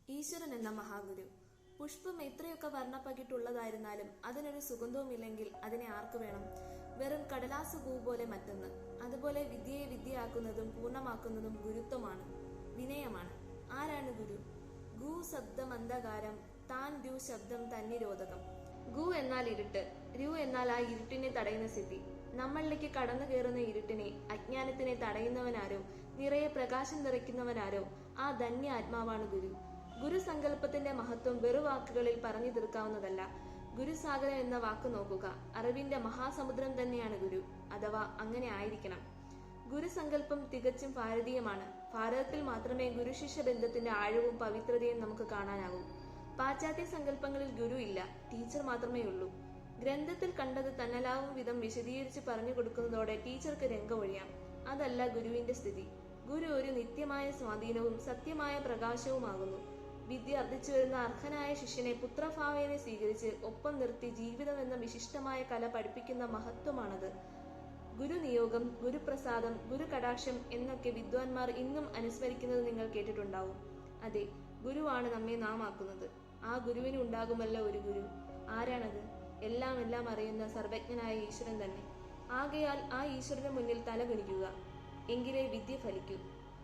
ഈശ്വരൻ എന്ന മഹാഗുരു. പുഷ്പം എത്രയൊക്കെ വർണ്ണപ്പകിട്ടുള്ളതായിരുന്നാലും അതിനൊരു സുഗന്ധവുമില്ലെങ്കിൽ അതിനെ ആർക്ക് വേണം? വെറും കടലാസ് പൂ പോലെ മറ്റൊന്ന്. അതുപോലെ വിദ്യയെ വിദ്യയാക്കുന്നതും പൂർണ്ണമാക്കുന്നതും ഗുരുത്വമാണ്, വിനയമാണ്. ആരാണ് ഗുരു? ഗു ശബ്ദം അന്ധകാരം, താൻ രു ശബ്ദം തന്നിരോധകം. ഗു എന്നാൽ ഇരുട്ട്, രു എന്നാൽ ആ ഇരുട്ടിനെ തടയുന്ന സിദ്ധി. നമ്മളിലേക്ക് കടന്നു കയറുന്ന ഇരുട്ടിനെ, അജ്ഞാനത്തിനെ തടയുന്നവനാരോ, നിറയെ പ്രകാശം നിറയ്ക്കുന്നവനാരോ, ആ ധന്യ ആത്മാവാണ് ഗുരു. ഗുരുസങ്കല്പത്തിന്റെ മഹത്വം വെറുവാക്കുകളിൽ പറഞ്ഞു തീർക്കാവുന്നതല്ല. ഗുരുസാഗരം എന്ന വാക്ക് നോക്കുക. അറിവിന്റെ മഹാസമുദ്രം തന്നെയാണ് ഗുരു, അഥവാ അങ്ങനെ ആയിരിക്കണം. ഗുരുസങ്കല്പം തികച്ചും ഭാരതീയമാണ്. ഭാരതത്തിൽ മാത്രമേ ഗുരുശിഷ്യ ബന്ധത്തിന്റെ ആഴവും പവിത്രതയും നമുക്ക് കാണാനാകൂ. പാശ്ചാത്യ സങ്കല്പങ്ങളിൽ ഗുരു ഇല്ല, ടീച്ചർ മാത്രമേ ഉള്ളൂ. ഗ്രന്ഥത്തിൽ കണ്ടത് തന്നലാവും വിധം വിശദീകരിച്ച് പറഞ്ഞു കൊടുക്കുന്നതോടെ ടീച്ചർക്ക് രംഗമൊഴിയാം. അതല്ല ഗുരുവിന്റെ സ്ഥിതി. ഗുരു ഒരു നിത്യമായ സ്വാധീനവും സത്യമായ പ്രകാശവുമാകുന്നു. വിദ്യ അർജിച്ചു വരുന്ന അർഹനായ ശിഷ്യനെ പുത്രഭാവേനെ സ്വീകരിച്ച് ഒപ്പം നിർത്തി ജീവിതം എന്ന വിശിഷ്ടമായ കല പഠിപ്പിക്കുന്ന മഹത്വമാണത്. ഗുരുനിയോഗം, ഗുരുപ്രസാദം, ഗുരുകടാക്ഷം എന്നൊക്കെ വിദ്വാൻമാർ ഇന്നും അനുസ്മരിക്കുന്നത് നിങ്ങൾ കേട്ടിട്ടുണ്ടാവും. അതെ, ഗുരുവാണ് നമ്മെ നാം ആക്കുന്നത്. ആ ഗുരുവിന് ഉണ്ടാകുമല്ലോ ഒരു ഗുരു. ആരാണത്? എല്ലാം അറിയുന്ന സർവജ്ഞനായ ഈശ്വരൻ തന്നെ. ആകയാൽ ആ ഈശ്വരന് മുന്നിൽ തല കുനിക്കുക. എങ്കിലേ വിദ്യ ഫലിക്കൂ.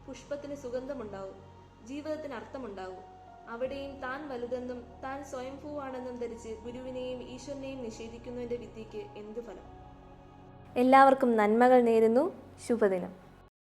പുഷ്പത്തിന് സുഗന്ധമുണ്ടാവും, ജീവിതത്തിന് അർത്ഥമുണ്ടാവും. അവിടെയും താൻ വലുതെന്നും താൻ സ്വയംഭൂവാണെന്നും ധരിച്ച് ഗുരുവിനെയും ഈശ്വരനെയും നിഷേധിക്കുന്നതിന്റെ വിദ്യയ്ക്ക് എന്തു ഫലം? എല്ലാവർക്കും നന്മകൾ നേരുന്നു. ശുഭദിനം.